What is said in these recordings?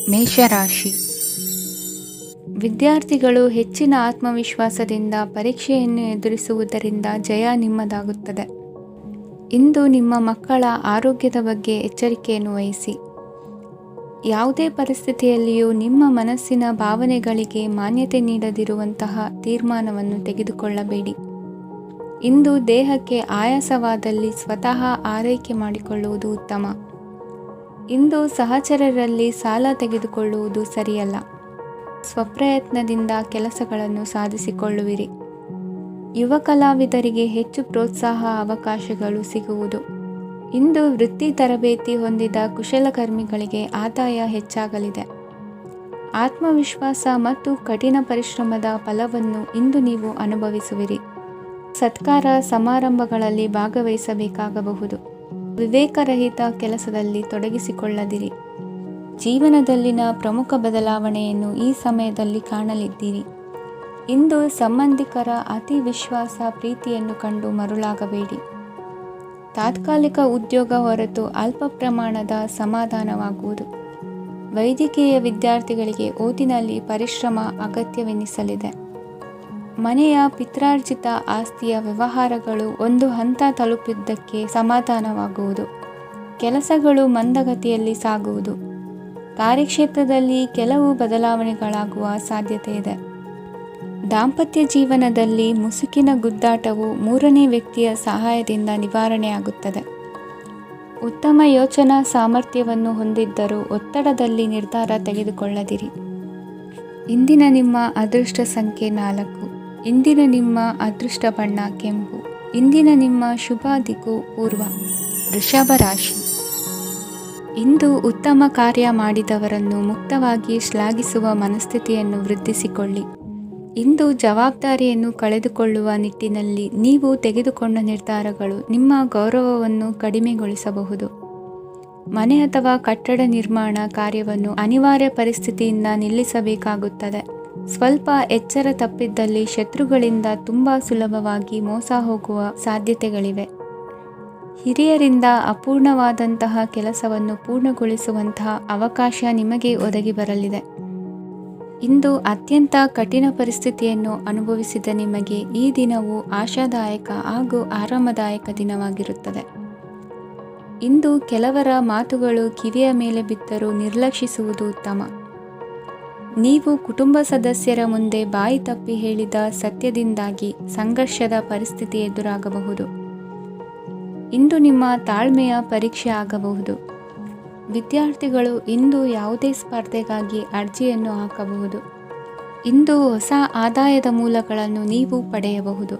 ಮೇಷರಾಶಿ. ವಿದ್ಯಾರ್ಥಿಗಳು ಹೆಚ್ಚಿನ ಆತ್ಮವಿಶ್ವಾಸದಿಂದ ಪರೀಕ್ಷೆಯನ್ನು ಎದುರಿಸುವುದರಿಂದ ಜಯ ನಿಮ್ಮದಾಗುತ್ತದೆ. ಇಂದು ನಿಮ್ಮ ಮಕ್ಕಳ ಆರೋಗ್ಯದ ಬಗ್ಗೆ ಎಚ್ಚರಿಕೆಯನ್ನು ವಹಿಸಿ. ಯಾವುದೇ ಪರಿಸ್ಥಿತಿಯಲ್ಲಿಯೂ ನಿಮ್ಮ ಮನಸ್ಸಿನ ಭಾವನೆಗಳಿಗೆ ಮಾನ್ಯತೆ ನೀಡದಿರುವಂತಹ ತೀರ್ಮಾನವನ್ನು ತೆಗೆದುಕೊಳ್ಳಬೇಡಿ. ಇಂದು ದೇಹಕ್ಕೆ ಆಯಾಸವಾದಲ್ಲಿ ಸ್ವತಃ ಆರೈಕೆ ಮಾಡಿಕೊಳ್ಳುವುದು ಉತ್ತಮ. ಇಂದು ಸಹಚರರಲ್ಲಿ ಸಾಲ ತೆಗೆದುಕೊಳ್ಳುವುದು ಸರಿಯಲ್ಲ. ಸ್ವಪ್ರಯತ್ನದಿಂದ ಕೆಲಸಗಳನ್ನು ಸಾಧಿಸಿಕೊಳ್ಳುವಿರಿ. ಯುವ ಕಲಾವಿದರಿಗೆ ಹೆಚ್ಚು ಪ್ರೋತ್ಸಾಹ ಅವಕಾಶಗಳು ಸಿಗುವುದು. ಇಂದು ವೃತ್ತಿ ತರಬೇತಿ ಹೊಂದಿದ ಕುಶಲಕರ್ಮಿಗಳಿಗೆ ಆದಾಯ ಹೆಚ್ಚಾಗಲಿದೆ. ಆತ್ಮವಿಶ್ವಾಸ ಮತ್ತು ಕಠಿಣ ಪರಿಶ್ರಮದ ಫಲವನ್ನು ಇಂದು ನೀವು ಅನುಭವಿಸುವಿರಿ. ಸತ್ಕಾರ ಸಮಾರಂಭಗಳಲ್ಲಿ ಭಾಗವಹಿಸಬೇಕಾಗಬಹುದು. ವಿವೇಕರಹಿತ ಕೆಲಸದಲ್ಲಿ ತೊಡಗಿಸಿಕೊಳ್ಳದಿರಿ. ಜೀವನದಲ್ಲಿನ ಪ್ರಮುಖ ಬದಲಾವಣೆಯನ್ನು ಈ ಸಮಯದಲ್ಲಿ ಕಾಣಲಿದ್ದೀರಿ. ಇಂದು ಸಂಬಂಧಿಕರ ಅತಿ ವಿಶ್ವಾಸ ಪ್ರೀತಿಯನ್ನು ಕಂಡು ಮರುಳಾಗಬೇಡಿ. ತಾತ್ಕಾಲಿಕ ಉದ್ಯೋಗ ಹೊರತು ಅಲ್ಪ ಪ್ರಮಾಣದ ಸಮಾಧಾನವಾಗುವುದು. ವೈದ್ಯಕೀಯ ವಿದ್ಯಾರ್ಥಿಗಳಿಗೆ ಓದಿನಲ್ಲಿ ಪರಿಶ್ರಮ ಅಗತ್ಯವೆನಿಸಲಿದೆ. ಮನೆಯ ಪಿತ್ರಾರ್ಜಿತ ಆಸ್ತಿಯ ವ್ಯವಹಾರಗಳು ಒಂದು ಹಂತ ತಲುಪಿದ್ದಕ್ಕೆ ಸಮಾಧಾನವಾಗುವುದು. ಕೆಲಸಗಳು ಮಂದಗತಿಯಲ್ಲಿ ಸಾಗುವುದು. ಕಾರ್ಯಕ್ಷೇತ್ರದಲ್ಲಿ ಕೆಲವು ಬದಲಾವಣೆಗಳಾಗುವ ಸಾಧ್ಯತೆ ಇದೆ. ದಾಂಪತ್ಯ ಜೀವನದಲ್ಲಿ ಮುಸುಕಿನ ಗುದ್ದಾಟವು ಮೂರನೇ ವ್ಯಕ್ತಿಯ ಸಹಾಯದಿಂದ ನಿವಾರಣೆಯಾಗುತ್ತದೆ. ಉತ್ತಮ ಯೋಚನಾ ಸಾಮರ್ಥ್ಯವನ್ನು ಹೊಂದಿದ್ದರೂ ಒತ್ತಡದಲ್ಲಿ ನಿರ್ಧಾರ ತೆಗೆದುಕೊಳ್ಳದಿರಿ. ಇಂದಿನ ನಿಮ್ಮ ಅದೃಷ್ಟ ಸಂಖ್ಯೆ 4. ಇಂದಿನ ನಿಮ್ಮ ಅದೃಷ್ಟ ಬಣ್ಣ ಕೆಂಪು. ಇಂದಿನ ನಿಮ್ಮ ಶುಭ ದಿಕ್ಕು ಪೂರ್ವ. ವೃಷಭ ರಾಶಿ. ಇಂದು ಉತ್ತಮ ಕಾರ್ಯ ಮಾಡಿದವರನ್ನು ಮುಕ್ತವಾಗಿ ಶ್ಲಾಘಿಸುವ ಮನಸ್ಥಿತಿಯನ್ನು ವೃದ್ಧಿಸಿಕೊಳ್ಳಿ. ಇಂದು ಜವಾಬ್ದಾರಿಯನ್ನು ಕಳೆದುಕೊಳ್ಳುವ ನಿಟ್ಟಿನಲ್ಲಿ ನೀವು ತೆಗೆದುಕೊಂಡ ನಿರ್ಧಾರಗಳು ನಿಮ್ಮ ಗೌರವವನ್ನು ಕಡಿಮೆಗೊಳಿಸಬಹುದು. ಮನೆ ಅಥವಾ ಕಟ್ಟಡ ನಿರ್ಮಾಣ ಕಾರ್ಯವನ್ನು ಅನಿವಾರ್ಯ ಪರಿಸ್ಥಿತಿಯಿಂದ ನಿಲ್ಲಿಸಬೇಕಾಗುತ್ತದೆ. ಸ್ವಲ್ಪ ಎಚ್ಚರ ತಪ್ಪಿದ್ದಲ್ಲಿ ಶತ್ರುಗಳಿಂದ ತುಂಬ ಸುಲಭವಾಗಿ ಮೋಸ ಹೋಗುವ ಸಾಧ್ಯತೆಗಳಿವೆ. ಹಿರಿಯರಿಂದ ಅಪೂರ್ಣವಾದಂತಹ ಕೆಲಸವನ್ನು ಪೂರ್ಣಗೊಳಿಸುವಂತಹ ಅವಕಾಶ ನಿಮಗೆ ಒದಗಿ ಬರಲಿದೆ. ಇಂದು ಅತ್ಯಂತ ಕಠಿಣ ಪರಿಸ್ಥಿತಿಯನ್ನು ಅನುಭವಿಸಿದ ನಿಮಗೆ ಈ ದಿನವು ಆಶಾದಾಯಕ ಹಾಗೂ ಆರಾಮದಾಯಕ ದಿನವಾಗಿರುತ್ತದೆ. ಇಂದು ಕೆಲವರ ಮಾತುಗಳು ಕಿವಿಯ ಮೇಲೆ ಬಿದ್ದರೂ ನಿರ್ಲಕ್ಷಿಸುವುದು ಉತ್ತಮ. ನೀವು ಕುಟುಂಬ ಸದಸ್ಯರ ಮುಂದೆ ಬಾಯಿ ತಪ್ಪಿ ಹೇಳಿದ ಸತ್ಯದಿಂದಾಗಿ ಸಂಘರ್ಷದ ಪರಿಸ್ಥಿತಿ ಎದುರಾಗಬಹುದು. ಇಂದು ನಿಮ್ಮ ತಾಳ್ಮೆಯ ಪರೀಕ್ಷೆ ಆಗಬಹುದು. ವಿದ್ಯಾರ್ಥಿಗಳು ಇಂದು ಯಾವುದೇ ಸ್ಪರ್ಧೆಗಾಗಿ ಅರ್ಜಿಯನ್ನು ಹಾಕಬಹುದು. ಇಂದು ಹೊಸ ಆದಾಯದ ಮೂಲಗಳನ್ನು ನೀವು ಪಡೆಯಬಹುದು.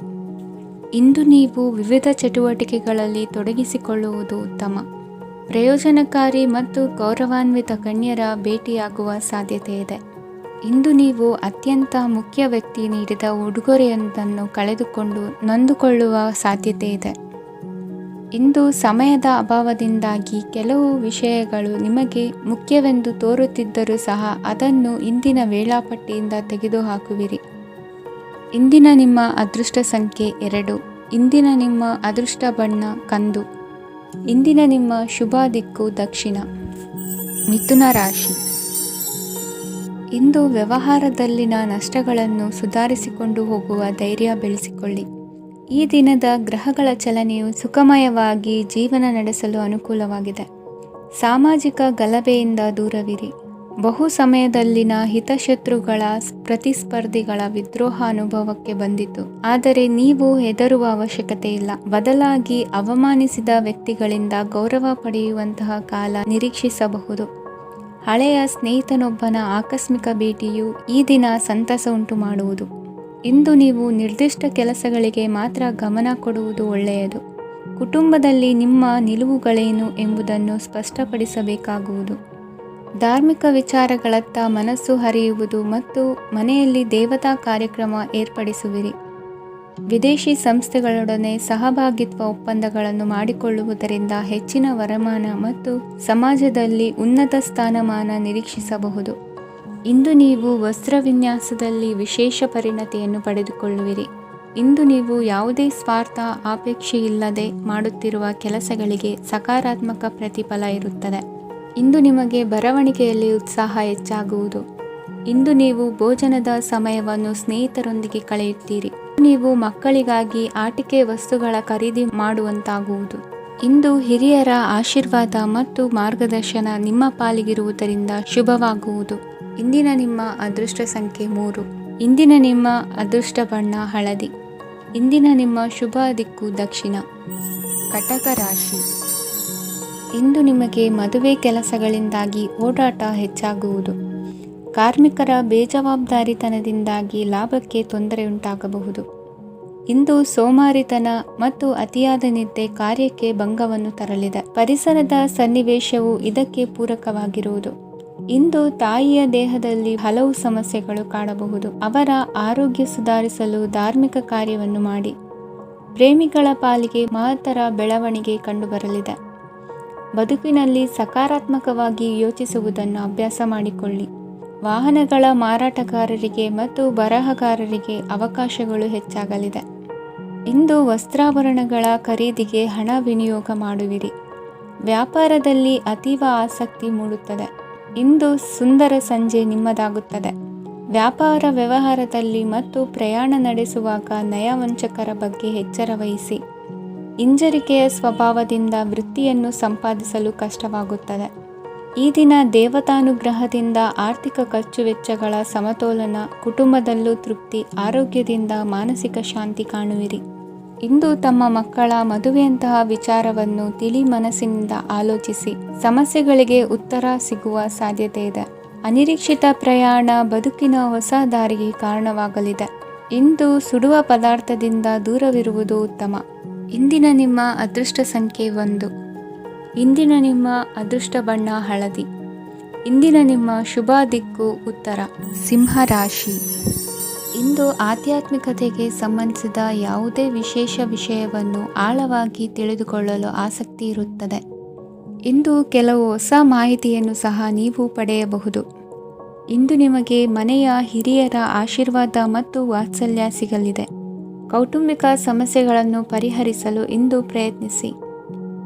ಇಂದು ನೀವು ವಿವಿಧ ಚಟುವಟಿಕೆಗಳಲ್ಲಿ ತೊಡಗಿಸಿಕೊಳ್ಳುವುದು ಉತ್ತಮ. ಪ್ರಯೋಜನಕಾರಿ ಮತ್ತು ಗೌರವಾನ್ವಿತ ಗಣ್ಯರ ಭೇಟಿಯಾಗುವ ಸಾಧ್ಯತೆ ಇದೆ. ಇಂದು ನೀವು ಅತ್ಯಂತ ಮುಖ್ಯ ವ್ಯಕ್ತಿ ನೀಡಿದ ಉಡುಗೊರೆಯೊಂದನ್ನು ಕಳೆದುಕೊಂಡು ನೊಂದುಕೊಳ್ಳುವ ಸಾಧ್ಯತೆ ಇದೆ. ಇಂದು ಸಮಯದ ಅಭಾವದಿಂದಾಗಿ ಕೆಲವು ವಿಷಯಗಳು ನಿಮಗೆ ಮುಖ್ಯವೆಂದು ತೋರುತ್ತಿದ್ದರೂ ಸಹ ಅದನ್ನು ಇಂದಿನ ವೇಳಾಪಟ್ಟಿಯಿಂದ ತೆಗೆದುಹಾಕುವಿರಿ. ಇಂದಿನ ನಿಮ್ಮ ಅದೃಷ್ಟ ಸಂಖ್ಯೆ 2. ಇಂದಿನ ನಿಮ್ಮ ಅದೃಷ್ಟ ಬಣ್ಣ ಕಂದು. ಇಂದಿನ ನಿಮ್ಮ ಶುಭ ದಿಕ್ಕು ದಕ್ಷಿಣ. ಮಿಥುನ ರಾಶಿ. ಇಂದು ವ್ಯವಹಾರದಲ್ಲಿನ ನಷ್ಟಗಳನ್ನು ಸುಧಾರಿಸಿಕೊಂಡು ಹೋಗುವ ಧೈರ್ಯ ಬೆಳೆಸಿಕೊಳ್ಳಿ. ಈ ದಿನದ ಗ್ರಹಗಳ ಚಲನೆಯು ಸುಖಮಯವಾಗಿ ಜೀವನ ನಡೆಸಲು ಅನುಕೂಲವಾಗಿದೆ. ಸಾಮಾಜಿಕ ಗಲಭೆಯಿಂದ ದೂರವಿರಿ. ಬಹು ಸಮಯದಲ್ಲಿನ ಹಿತಶತ್ರುಗಳ ಪ್ರತಿಸ್ಪರ್ಧಿಗಳ ವಿದ್ರೋಹ ಅನುಭವಕ್ಕೆ ಬಂದಿತು. ಆದರೆ ನೀವು ಹೆದರುವ ಅವಶ್ಯಕತೆ ಇಲ್ಲ. ಬದಲಾಗಿ ಅವಮಾನಿಸಿದ ವ್ಯಕ್ತಿಗಳಿಂದ ಗೌರವ ಪಡೆಯುವಂತಹ ಕಾಲ ನಿರೀಕ್ಷಿಸಬಹುದು. ಹಳೆಯ ಸ್ನೇಹಿತನೊಬ್ಬನ ಆಕಸ್ಮಿಕ ಭೇಟಿಯು ಈ ದಿನ ಸಂತಸ ಉಂಟು ಮಾಡುವುದು. ಇಂದು ನೀವು ನಿರ್ದಿಷ್ಟ ಕೆಲಸಗಳಿಗೆ ಮಾತ್ರ ಗಮನ ಕೊಡುವುದು ಒಳ್ಳೆಯದು. ಕುಟುಂಬದಲ್ಲಿ ನಿಮ್ಮ ನಿಲುವುಗಳೇನು ಎಂಬುದನ್ನು ಸ್ಪಷ್ಟಪಡಿಸಬೇಕಾಗುವುದು. ಧಾರ್ಮಿಕ ವಿಚಾರಗಳತ್ತ ಮನಸ್ಸು ಹರಿಯುವುದು ಮತ್ತು ಮನೆಯಲ್ಲಿ ದೇವತಾ ಕಾರ್ಯಕ್ರಮ ಏರ್ಪಡಿಸುವಿರಿ. ವಿದೇಶಿ ಸಂಸ್ಥೆಗಳೊಡನೆ ಸಹಭಾಗಿತ್ವ ಒಪ್ಪಂದಗಳನ್ನು ಮಾಡಿಕೊಳ್ಳುವುದರಿಂದ ಹೆಚ್ಚಿನ ವರಮಾನ ಮತ್ತು ಸಮಾಜದಲ್ಲಿ ಉನ್ನತ ಸ್ಥಾನಮಾನ ನಿರೀಕ್ಷಿಸಬಹುದು. ಇಂದು ನೀವು ವಸ್ತ್ರವಿನ್ಯಾಸದಲ್ಲಿ ವಿಶೇಷ ಪರಿಣತಿಯನ್ನು ಪಡೆದುಕೊಳ್ಳುವಿರಿ. ಇಂದು ನೀವು ಯಾವುದೇ ಸ್ವಾರ್ಥ ಅಪೇಕ್ಷೆಯಿಲ್ಲದೆ ಮಾಡುತ್ತಿರುವ ಕೆಲಸಗಳಿಗೆ ಸಕಾರಾತ್ಮಕ ಪ್ರತಿಫಲ ಇರುತ್ತದೆ. ಇಂದು ನಿಮಗೆ ಬರವಣಿಗೆಯಲ್ಲಿ ಉತ್ಸಾಹ ಹೆಚ್ಚಾಗುವುದು. ಇಂದು ನೀವು ಭೋಜನದ ಸಮಯವನ್ನು ಸ್ನೇಹಿತರೊಂದಿಗೆ ಕಳೆಯುತ್ತೀರಿ. ನೀವು ಮಕ್ಕಳಿಗಾಗಿ ಆಟಿಕೆ ವಸ್ತುಗಳ ಖರೀದಿ ಮಾಡುವಂತಾಗುವುದು. ಇಂದು ಹಿರಿಯರ ಆಶೀರ್ವಾದ ಮತ್ತು ಮಾರ್ಗದರ್ಶನ ನಿಮ್ಮ ಪಾಲಿಗಿರುವುದರಿಂದ ಶುಭವಾಗುವುದು. ಇಂದಿನ ನಿಮ್ಮ ಅದೃಷ್ಟ ಸಂಖ್ಯೆ 3. ಇಂದಿನ ನಿಮ್ಮ ಅದೃಷ್ಟ ಬಣ್ಣ ಹಳದಿ. ಇಂದಿನ ನಿಮ್ಮ ಶುಭ ದಿಕ್ಕು ದಕ್ಷಿಣ. ಕಟಕ ರಾಶಿ. ಇಂದು ನಿಮಗೆ ಮದುವೆ ಕೆಲಸಗಳಿಂದಾಗಿ ಓಡಾಟ ಹೆಚ್ಚಾಗುವುದು. ಕಾರ್ಮಿಕರ ಬೇಜವಾಬ್ದಾರಿತನದಿಂದಾಗಿ ಲಾಭಕ್ಕೆ ತೊಂದರೆಯುಂಟಾಗಬಹುದು. ಇಂದು ಸೋಮಾರಿತನ ಮತ್ತು ಅತಿಯಾದ ನಿದ್ದೆ ಕಾರ್ಯಕ್ಕೆ ಭಂಗವನ್ನು ತರಲಿದೆ. ಪರಿಸರದ ಸನ್ನಿವೇಶವು ಇದಕ್ಕೆ ಪೂರಕವಾಗಿರುವುದು. ಇಂದು ತಾಯಿಯ ದೇಹದಲ್ಲಿ ಹಲವು ಸಮಸ್ಯೆಗಳು ಕಾಡಬಹುದು. ಅವರ ಆರೋಗ್ಯ ಸುಧಾರಿಸಲು ಧಾರ್ಮಿಕ ಕಾರ್ಯವನ್ನು ಮಾಡಿ. ಪ್ರೇಮಿಗಳ ಪಾಲಿಗೆ ಮಹತ್ತರ ಬೆಳವಣಿಗೆ ಕಂಡುಬರಲಿದೆ. ಬದುಕಿನಲ್ಲಿ ಸಕಾರಾತ್ಮಕವಾಗಿ ಯೋಚಿಸುವುದನ್ನು ಅಭ್ಯಾಸ ಮಾಡಿಕೊಳ್ಳಿ. ವಾಹನಗಳ ಮಾರಾಟಗಾರರಿಗೆ ಮತ್ತು ಬರಹಗಾರರಿಗೆ ಅವಕಾಶಗಳು ಹೆಚ್ಚಾಗಲಿದೆ. ಇಂದು ವಸ್ತ್ರಾಭರಣಗಳ ಖರೀದಿಗೆ ಹಣ ವಿನಿಯೋಗ ಮಾಡುವಿರಿ. ವ್ಯಾಪಾರದಲ್ಲಿ ಅತೀವ ಆಸಕ್ತಿ ಮೂಡುತ್ತದೆ. ಇಂದು ಸುಂದರ ಸಂಜೆ ನಿಮ್ಮದಾಗುತ್ತದೆ. ವ್ಯಾಪಾರ ವ್ಯವಹಾರದಲ್ಲಿ ಮತ್ತು ಪ್ರಯಾಣ ನಡೆಸುವಾಗ ನಯವಂಚಕರ ಬಗ್ಗೆ ಎಚ್ಚರ ವಹಿಸಿ. ಹಿಂಜರಿಕೆಯ ಸ್ವಭಾವದಿಂದ ವೃತ್ತಿಯನ್ನು ಸಂಪಾದಿಸಲು ಕಷ್ಟವಾಗುತ್ತದೆ. ಈ ದಿನ ದೇವತಾನುಗ್ರಹದಿಂದ ಆರ್ಥಿಕ ಖರ್ಚು ವೆಚ್ಚಗಳ ಸಮತೋಲನ, ಕುಟುಂಬದಲ್ಲೂ ತೃಪ್ತಿ, ಆರೋಗ್ಯದಿಂದ ಮಾನಸಿಕ ಶಾಂತಿ ಕಾಣುವಿರಿ. ಇಂದು ತಮ್ಮ ಮಕ್ಕಳ ಮದುವೆಯಂತಹ ವಿಚಾರವನ್ನು ತಿಳಿ ಮನಸ್ಸಿನಿಂದ ಆಲೋಚಿಸಿ. ಸಮಸ್ಯೆಗಳಿಗೆ ಉತ್ತರ ಸಿಗುವ ಸಾಧ್ಯತೆ ಇದೆ. ಅನಿರೀಕ್ಷಿತ ಪ್ರಯಾಣ ಬದುಕಿನ ಹೊಸ ದಾರಿಗೆ ಕಾರಣವಾಗಲಿದೆ. ಇಂದು ಸುಡುವ ಪದಾರ್ಥದಿಂದ ದೂರವಿರುವುದು ಉತ್ತಮ. ಇಂದಿನ ನಿಮ್ಮ ಅದೃಷ್ಟ ಸಂಖ್ಯೆ 1. ಇಂದಿನ ನಿಮ್ಮ ಅದೃಷ್ಟ ಬಣ್ಣ ಹಳದಿ. ಇಂದಿನ ನಿಮ್ಮ ಶುಭ ದಿಕ್ಕು ಉತ್ತರ. ಸಿಂಹ ರಾಶಿ. ಇಂದು ಆಧ್ಯಾತ್ಮಿಕತೆಗೆ ಸಂಬಂಧಿಸಿದ ಯಾವುದೇ ವಿಶೇಷ ವಿಷಯವನ್ನು ಆಳವಾಗಿ ತಿಳಿದುಕೊಳ್ಳಲು ಆಸಕ್ತಿ ಇರುತ್ತದೆ. ಇಂದು ಕೆಲವು ಹೊಸ ಮಾಹಿತಿಯನ್ನು ಸಹ ನೀವು ಪಡೆಯಬಹುದು. ಇಂದು ನಿಮಗೆ ಮನೆಯ ಹಿರಿಯರ ಆಶೀರ್ವಾದ ಮತ್ತು ವಾತ್ಸಲ್ಯ ಸಿಗಲಿದೆ. ಕೌಟುಂಬಿಕ ಸಮಸ್ಯೆಗಳನ್ನು ಪರಿಹರಿಸಲು ಇಂದು ಪ್ರಯತ್ನಿಸಿ.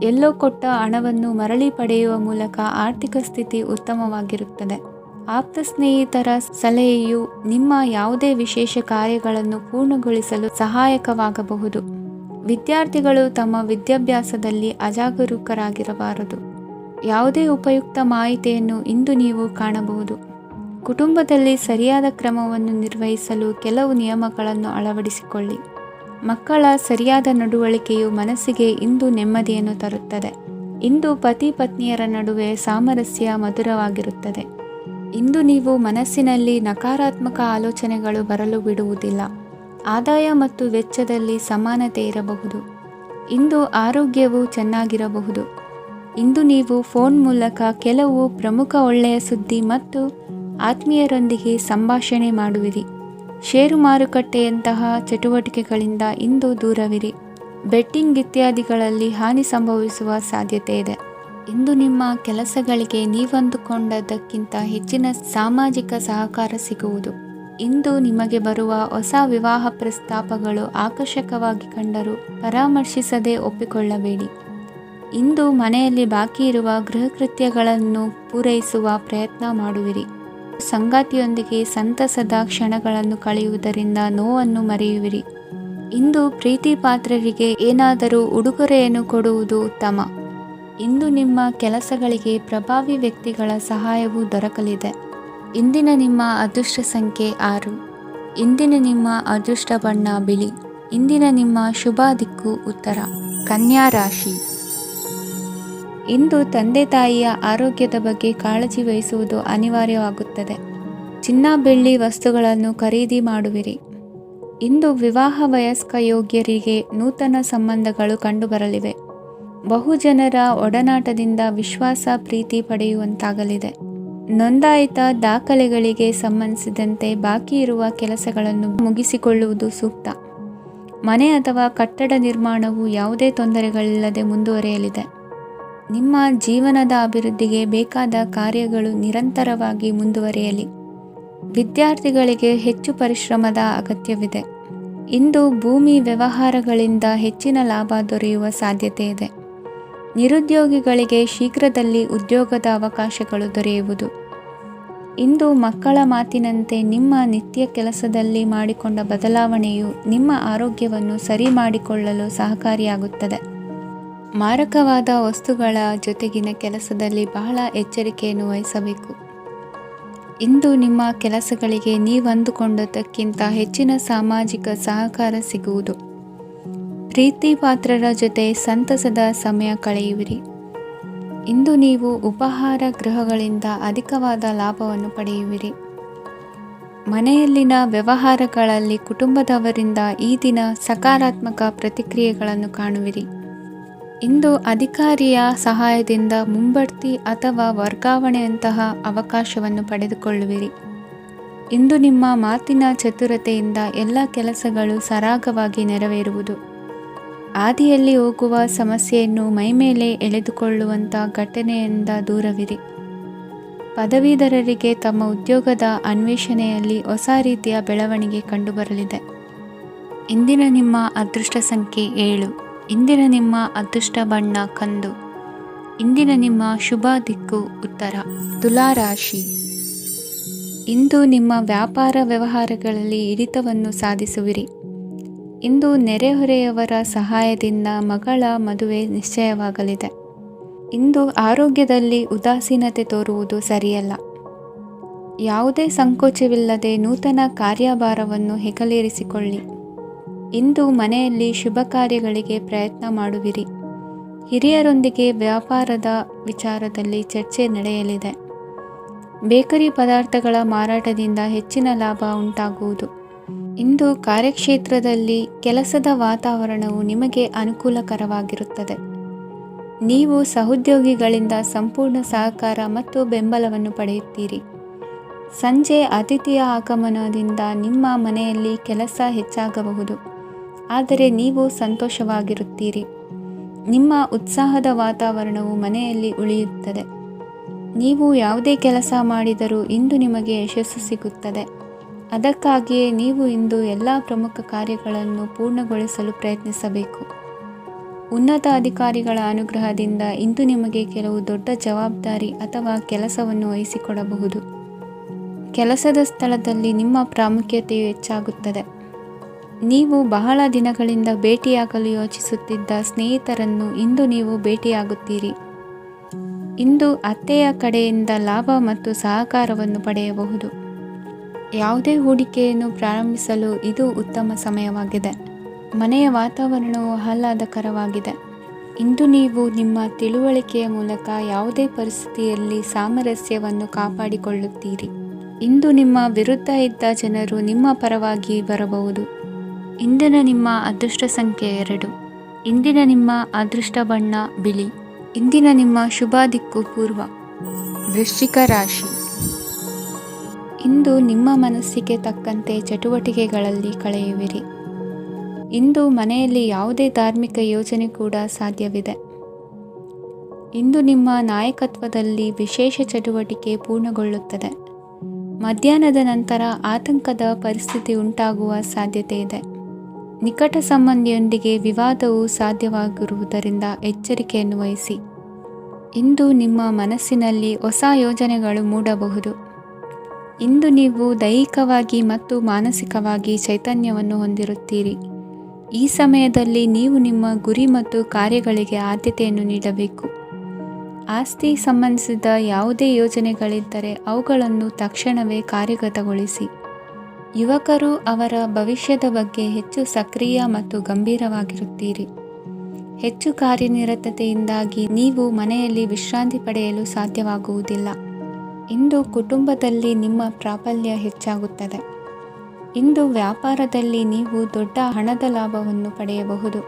ಎಲ್ಲೋ ಕೊಟ್ಟ ಹಣವನ್ನು ಮರಳಿ ಪಡೆಯುವ ಮೂಲಕ ಆರ್ಥಿಕ ಸ್ಥಿತಿ ಉತ್ತಮವಾಗಿರುತ್ತದೆ. ಆಪ್ತ ಸ್ನೇಹಿತರ ಸಲಹೆಯು ನಿಮ್ಮ ಯಾವುದೇ ವಿಶೇಷ ಕಾರ್ಯಗಳನ್ನು ಪೂರ್ಣಗೊಳಿಸಲು ಸಹಾಯಕವಾಗಬಹುದು. ವಿದ್ಯಾರ್ಥಿಗಳು ತಮ್ಮ ವಿದ್ಯಾಭ್ಯಾಸದಲ್ಲಿ ಅಜಾಗರೂಕರಾಗಿರಬಾರದು. ಯಾವುದೇ ಉಪಯುಕ್ತ ಮಾಹಿತಿಯನ್ನು ಇಂದು ನೀವು ಕಾಣಬಹುದು. ಕುಟುಂಬದಲ್ಲಿ ಸರಿಯಾದ ಕ್ರಮವನ್ನು ನಿರ್ವಹಿಸಲು ಕೆಲವು ನಿಯಮಗಳನ್ನು ಅಳವಡಿಸಿಕೊಳ್ಳಿ. ಮಕ್ಕಳ ಸರಿಯಾದ ನಡವಳಿಕೆಯು ಮನಸ್ಸಿಗೆ ಇಂದು ನೆಮ್ಮದಿಯನ್ನು ತರುತ್ತದೆ. ಇಂದು ಪತಿ ಪತ್ನಿಯರ ನಡುವೆ ಸಾಮರಸ್ಯ ಮಧುರವಾಗಿರುತ್ತದೆ. ಇಂದು ನೀವು ಮನಸ್ಸಿನಲ್ಲಿ ನಕಾರಾತ್ಮಕ ಆಲೋಚನೆಗಳು ಬರಲು ಬಿಡುವುದಿಲ್ಲ. ಆದಾಯ ಮತ್ತು ವೆಚ್ಚದಲ್ಲಿ ಸಮಾನತೆ ಇರಬಹುದು. ಇಂದು ಆರೋಗ್ಯವು ಚೆನ್ನಾಗಿರಬಹುದು. ಇಂದು ನೀವು ಫೋನ್ ಮೂಲಕ ಕೆಲವು ಪ್ರಮುಖ ಒಳ್ಳೆಯ ಸುದ್ದಿ ಮತ್ತು ಆತ್ಮೀಯರೊಂದಿಗೆ ಸಂಭಾಷಣೆ ಮಾಡುವಿರಿ. ಷೇರು ಮಾರುಕಟ್ಟೆಯಂತಹ ಚಟುವಟಿಕೆಗಳಿಂದ ಇಂದು ದೂರವಿರಿ. ಬೆಟ್ಟಿಂಗ್ ಇತ್ಯಾದಿಗಳಲ್ಲಿ ಹಾನಿ ಸಂಭವಿಸುವ ಸಾಧ್ಯತೆ ಇದೆ. ಇಂದು ನಿಮ್ಮ ಕೆಲಸಗಳಿಗೆ ನೀವಂದುಕೊಂಡದ್ದಕ್ಕಿಂತ ಹೆಚ್ಚಿನ ಸಾಮಾಜಿಕ ಸಹಕಾರ ಸಿಗುವುದು. ಇಂದು ನಿಮಗೆ ಬರುವ ಹೊಸ ವಿವಾಹ ಪ್ರಸ್ತಾಪಗಳು ಆಕರ್ಷಕವಾಗಿ ಕಂಡರೂ ಪರಾಮರ್ಶಿಸದೆ ಒಪ್ಪಿಕೊಳ್ಳಬೇಡಿ. ಇಂದು ಮನೆಯಲ್ಲಿ ಬಾಕಿ ಇರುವ ಗೃಹಕೃತ್ಯಗಳನ್ನು ಪೂರೈಸುವ ಪ್ರಯತ್ನ ಮಾಡುವಿರಿ. ಸಂಗಾತಿಯೊಂದಿಗೆ ಸಂತಸದ ಕ್ಷಣಗಳನ್ನು ಕಳೆಯುವುದರಿಂದ ನೋವನ್ನು ಮರೆಯುವಿರಿ. ಇಂದು ಪ್ರೀತಿ ಪಾತ್ರರಿಗೆ ಏನಾದರೂ ಉಡುಗೊರೆಯನ್ನು ಕೊಡುವುದು ಉತ್ತಮ. ಇಂದು ನಿಮ್ಮ ಕೆಲಸಗಳಿಗೆ ಪ್ರಭಾವಿ ವ್ಯಕ್ತಿಗಳ ಸಹಾಯವು ದೊರಕಲಿದೆ. ಇಂದಿನ ನಿಮ್ಮ ಅದೃಷ್ಟ ಸಂಖ್ಯೆ 6. ಇಂದಿನ ನಿಮ್ಮ ಅದೃಷ್ಟ ಬಣ್ಣ ಬಿಳಿ. ಇಂದಿನ ನಿಮ್ಮ ಶುಭ ದಿಕ್ಕು ಉತ್ತರ. ಕನ್ಯಾ ರಾಶಿ. ಇಂದು ತಂದೆ ತಾಯಿಯ ಆರೋಗ್ಯದ ಬಗ್ಗೆ ಕಾಳಜಿ ವಹಿಸುವುದು ಅನಿವಾರ್ಯವಾಗುತ್ತದೆ. ಚಿನ್ನ ಬೆಳ್ಳಿ ವಸ್ತುಗಳನ್ನು ಖರೀದಿ ಮಾಡುವಿರಿ. ಇಂದು ವಿವಾಹ ವಯಸ್ಕ ಯೋಗ್ಯರಿಗೆ ನೂತನ ಸಂಬಂಧಗಳು ಕಂಡುಬರಲಿವೆ. ಬಹುಜನರ ಒಡನಾಟದಿಂದ ವಿಶ್ವಾಸ ಪ್ರೀತಿ ಪಡೆಯುವಂತಾಗಲಿದೆ. ನೋಂದಾಯಿತ ದಾಖಲೆಗಳಿಗೆ ಸಂಬಂಧಿಸಿದಂತೆ ಬಾಕಿ ಇರುವ ಕೆಲಸಗಳನ್ನು ಮುಗಿಸಿಕೊಳ್ಳುವುದು ಸೂಕ್ತ. ಮನೆ ಅಥವಾ ಕಟ್ಟಡ ನಿರ್ಮಾಣವು ಯಾವುದೇ ತೊಂದರೆಗಳಿಲ್ಲದೆ ಮುಂದುವರಿಯಲಿದೆ. ನಿಮ್ಮ ಜೀವನದ ಅಭಿವೃದ್ಧಿಗೆ ಬೇಕಾದ ಕಾರ್ಯಗಳು ನಿರಂತರವಾಗಿ ಮುಂದುವರಿಯಲಿ. ವಿದ್ಯಾರ್ಥಿಗಳಿಗೆ ಹೆಚ್ಚು ಪರಿಶ್ರಮದ ಅಗತ್ಯವಿದೆ. ಇಂದು ಭೂಮಿ ವ್ಯವಹಾರಗಳಿಂದ ಹೆಚ್ಚಿನ ಲಾಭ ದೊರೆಯುವ ಸಾಧ್ಯತೆ ಇದೆ. ನಿರುದ್ಯೋಗಿಗಳಿಗೆ ಶೀಘ್ರದಲ್ಲಿ ಉದ್ಯೋಗದ ಅವಕಾಶಗಳು ದೊರೆಯುವುದು. ಇಂದು ಮಕ್ಕಳ ಮಾತಿನಂತೆ ನಿಮ್ಮ ನಿತ್ಯ ಕೆಲಸದಲ್ಲಿ ಮಾಡಿಕೊಂಡ ಬದಲಾವಣೆಯು ನಿಮ್ಮ ಆರೋಗ್ಯವನ್ನು ಸರಿ ಮಾಡಿಕೊಳ್ಳಲು ಸಹಕಾರಿಯಾಗುತ್ತದೆ. ಮಾರಕವಾದ ವಸ್ತುಗಳ ಜೊತೆಗಿನ ಕೆಲಸದಲ್ಲಿ ಬಹಳ ಎಚ್ಚರಿಕೆಯನ್ನು ವಹಿಸಬೇಕು. ಇಂದು ನಿಮ್ಮ ಕೆಲಸಗಳಿಗೆ ನೀವಂದುಕೊಂಡದ್ದಕ್ಕಿಂತ ಹೆಚ್ಚಿನ ಸಾಮಾಜಿಕ ಸಹಕಾರ ಸಿಗುವುದು. ಪ್ರೀತಿ ಪಾತ್ರರ ಜೊತೆ ಸಂತಸದ ಸಮಯ ಕಳೆಯುವಿರಿ. ಇಂದು ನೀವು ಉಪಹಾರ ಗೃಹಗಳಿಂದ ಅಧಿಕವಾದ ಲಾಭವನ್ನು ಪಡೆಯುವಿರಿ. ಮನೆಯಲ್ಲಿನ ವ್ಯವಹಾರಗಳಲ್ಲಿ ಕುಟುಂಬದವರಿಂದ ಈ ದಿನ ಸಕಾರಾತ್ಮಕ ಪ್ರತಿಕ್ರಿಯೆಗಳನ್ನು ಕಾಣುವಿರಿ. ಇಂದು ಅಧಿಕಾರಿಯ ಸಹಾಯದಿಂದ ಮುಂಬಡ್ತಿ ಅಥವಾ ವರ್ಗಾವಣೆಯಂತಹ ಅವಕಾಶವನ್ನು ಪಡೆದುಕೊಳ್ಳುವಿರಿ. ಇಂದು ನಿಮ್ಮ ಮಾತಿನ ಚತುರತೆಯಿಂದ ಎಲ್ಲ ಕೆಲಸಗಳು ಸರಾಗವಾಗಿ ನೆರವೇರುವುದು. ಹಾದಿಯಲ್ಲಿ ಹೋಗುವ ಸಮಸ್ಯೆಯನ್ನು ಮೈಮೇಲೆ ಎಳೆದುಕೊಳ್ಳುವಂಥ ಘಟನೆಯಿಂದ ದೂರವಿರಿ. ಪದವೀಧರರಿಗೆ ತಮ್ಮ ಉದ್ಯೋಗದ ಅನ್ವೇಷಣೆಯಲ್ಲಿ ಹೊಸ ರೀತಿಯ ಬೆಳವಣಿಗೆ ಕಂಡುಬರಲಿದೆ. ಇಂದಿನ ನಿಮ್ಮ ಅದೃಷ್ಟ ಸಂಖ್ಯೆ 7. ಇಂದಿನ ನಿಮ್ಮ ಅದೃಷ್ಟ ಬಣ್ಣ ಕಂದು. ಇಂದಿನ ನಿಮ್ಮ ಶುಭ ದಿಕ್ಕು ಉತ್ತರ. ತುಲಾ ರಾಶಿ. ಇಂದು ನಿಮ್ಮ ವ್ಯಾಪಾರ ವ್ಯವಹಾರಗಳಲ್ಲಿ ಹಿಡಿತವನ್ನು ಸಾಧಿಸುವಿರಿ. ಇಂದು ನೆರೆಹೊರೆಯವರ ಸಹಾಯದಿಂದ ಮಗಳ ಮದುವೆ ನಿಶ್ಚಯವಾಗಲಿದೆ. ಇಂದು ಆರೋಗ್ಯದಲ್ಲಿ ಉದಾಸೀನತೆ ತೋರುವುದು ಸರಿಯಲ್ಲ. ಯಾವುದೇ ಸಂಕೋಚವಿಲ್ಲದೆ ನೂತನ ಕಾರ್ಯಭಾರವನ್ನು ಹೆಗಲೇರಿಸಿಕೊಳ್ಳಿ. ಇಂದು ಮನೆಯಲ್ಲಿ ಶುಭ ಕಾರ್ಯಗಳಿಗೆ ಪ್ರಯತ್ನ ಮಾಡುವಿರಿ. ಹಿರಿಯರೊಂದಿಗೆ ವ್ಯಾಪಾರದ ವಿಚಾರದಲ್ಲಿ ಚರ್ಚೆ ನಡೆಯಲಿದೆ. ಬೇಕರಿ ಪದಾರ್ಥಗಳ ಮಾರಾಟದಿಂದ ಹೆಚ್ಚಿನ ಲಾಭ ಉಂಟಾಗುವುದು. ಇಂದು ಕಾರ್ಯಕ್ಷೇತ್ರದಲ್ಲಿ ಕೆಲಸದ ವಾತಾವರಣವು ನಿಮಗೆ ಅನುಕೂಲಕರವಾಗಿರುತ್ತದೆ. ನೀವು ಸಹೋದ್ಯೋಗಿಗಳಿಂದ ಸಂಪೂರ್ಣ ಸಹಕಾರ ಮತ್ತು ಬೆಂಬಲವನ್ನು ಪಡೆಯುತ್ತೀರಿ. ಸಂಜೆ ಅತಿಥಿಯ ಆಗಮನದಿಂದ ನಿಮ್ಮ ಮನೆಯಲ್ಲಿ ಕೆಲಸ ಹೆಚ್ಚಾಗಬಹುದು, ಆದರೆ ನೀವು ಸಂತೋಷವಾಗಿರುತ್ತೀರಿ. ನಿಮ್ಮ ಉತ್ಸಾಹದ ವಾತಾವರಣವು ಮನೆಯಲ್ಲಿ ಉಳಿಯುತ್ತದೆ. ನೀವು ಯಾವುದೇ ಕೆಲಸ ಮಾಡಿದರೂ ಇಂದು ನಿಮಗೆ ಯಶಸ್ಸು ಸಿಗುತ್ತದೆ. ಅದಕ್ಕಾಗಿಯೇ ನೀವು ಇಂದು ಎಲ್ಲ ಪ್ರಮುಖ ಕಾರ್ಯಗಳನ್ನು ಪೂರ್ಣಗೊಳಿಸಲು ಪ್ರಯತ್ನಿಸಬೇಕು. ಉನ್ನತ ಅಧಿಕಾರಿಗಳ ಅನುಗ್ರಹದಿಂದ ಇಂದು ನಿಮಗೆ ಕೆಲವು ದೊಡ್ಡ ಜವಾಬ್ದಾರಿ ಅಥವಾ ಕೆಲಸವನ್ನು ವಹಿಸಿಕೊಡಬಹುದು. ಕೆಲಸದ ಸ್ಥಳದಲ್ಲಿ ನಿಮ್ಮ ಪ್ರಾಮುಖ್ಯತೆಯು ಹೆಚ್ಚಾಗುತ್ತದೆ. ನೀವು ಬಹಳ ದಿನಗಳಿಂದ ಭೇಟಿಯಾಗಲು ಯೋಚಿಸುತ್ತಿದ್ದ ಸ್ನೇಹಿತರನ್ನು ಇಂದು ನೀವು ಭೇಟಿಯಾಗುತ್ತೀರಿ. ಇಂದು ಅತ್ತೆಯ ಕಡೆಯಿಂದ ಲಾಭ ಮತ್ತು ಸಹಕಾರವನ್ನು ಪಡೆಯಬಹುದು. ಯಾವುದೇ ಹೂಡಿಕೆಯನ್ನು ಪ್ರಾರಂಭಿಸಲು ಇದು ಉತ್ತಮ ಸಮಯವಾಗಿದೆ. ಮನೆಯ ವಾತಾವರಣವು ಆಹ್ಲಾದಕರವಾಗಿದೆ. ಇಂದು ನೀವು ನಿಮ್ಮ ತಿಳುವಳಿಕೆಯ ಮೂಲಕ ಯಾವುದೇ ಪರಿಸ್ಥಿತಿಯಲ್ಲಿ ಸಾಮರಸ್ಯವನ್ನು ಕಾಪಾಡಿಕೊಳ್ಳುತ್ತೀರಿ. ಇಂದು ನಿಮ್ಮ ವಿರುದ್ಧ ಇದ್ದ ಜನರು ನಿಮ್ಮ ಪರವಾಗಿ ಬರಬಹುದು. ಇಂದಿನ ನಿಮ್ಮ ಅದೃಷ್ಟ ಸಂಖ್ಯೆ 2. ಇಂದಿನ ನಿಮ್ಮ ಅದೃಷ್ಟ ಬಣ್ಣ ಬಿಳಿ. ಇಂದಿನ ನಿಮ್ಮ ಶುಭ ದಿಕ್ಕು ಪೂರ್ವ. ವೃಶ್ಚಿಕ ರಾಶಿ. ಇಂದು ನಿಮ್ಮ ಮನಸ್ಸಿಗೆ ತಕ್ಕಂತೆ ಚಟುವಟಿಕೆಗಳಲ್ಲಿ ಕಳೆಯುವಿರಿ. ಇಂದು ಮನೆಯಲ್ಲಿ ಯಾವುದೇ ಧಾರ್ಮಿಕ ಯೋಜನೆ ಕೂಡ ಸಾಧ್ಯವಿದೆ. ಇಂದು ನಿಮ್ಮ ನಾಯಕತ್ವದಲ್ಲಿ ವಿಶೇಷ ಚಟುವಟಿಕೆ ಪೂರ್ಣಗೊಳ್ಳುತ್ತದೆ. ಮಧ್ಯಾಹ್ನದ ನಂತರ ಆತಂಕದ ಪರಿಸ್ಥಿತಿ ಉಂಟಾಗುವ ಸಾಧ್ಯತೆ ಇದೆ. ನಿಕಟ ಸಂಬಂಧಿಯೊಂದಿಗೆ ವಿವಾದವು ಸಾಧ್ಯವಾಗಿರುವುದರಿಂದ ಎಚ್ಚರಿಕೆಯನ್ನು ವಹಿಸಿ. ಇಂದು ನಿಮ್ಮ ಮನಸ್ಸಿನಲ್ಲಿ ಹೊಸ ಯೋಜನೆಗಳು ಮೂಡಬಹುದು. ಇಂದು ನೀವು ದೈಹಿಕವಾಗಿ ಮತ್ತು ಮಾನಸಿಕವಾಗಿ ಚೈತನ್ಯವನ್ನು ಹೊಂದಿರುತ್ತೀರಿ. ಈ ಸಮಯದಲ್ಲಿ ನೀವು ನಿಮ್ಮ ಗುರಿ ಮತ್ತು ಕಾರ್ಯಗಳಿಗೆ ಆದ್ಯತೆಯನ್ನು ನೀಡಬೇಕು. ಆಸ್ತಿ ಸಂಬಂಧಿಸಿದ ಯಾವುದೇ ಯೋಜನೆಗಳಿದ್ದರೆ ಅವುಗಳನ್ನು ತಕ್ಷಣವೇ ಕಾರ್ಯಗತಗೊಳಿಸಿ. ಯುವಕರು ಅವರ ಭವಿಷ್ಯದ ಬಗ್ಗೆ ಹೆಚ್ಚು ಸಕ್ರಿಯ ಮತ್ತು ಗಂಭೀರವಾಗಿರುತ್ತೀರಿ. ಹೆಚ್ಚು ಕಾರ್ಯನಿರತತೆಯಿಂದಾಗಿ ನೀವು ಮನೆಯಲ್ಲಿ ವಿಶ್ರಾಂತಿ ಪಡೆಯಲು ಸಾಧ್ಯವಾಗುವುದಿಲ್ಲ. ಇಂದು ಕುಟುಂಬದಲ್ಲಿ ನಿಮ್ಮ ಪ್ರಾಬಲ್ಯ ಹೆಚ್ಚಾಗುತ್ತದೆ. ಇಂದು ವ್ಯಾಪಾರದಲ್ಲಿ ನೀವು ದೊಡ್ಡ ಹಣದ ಲಾಭವನ್ನು ಪಡೆಯಬಹುದು.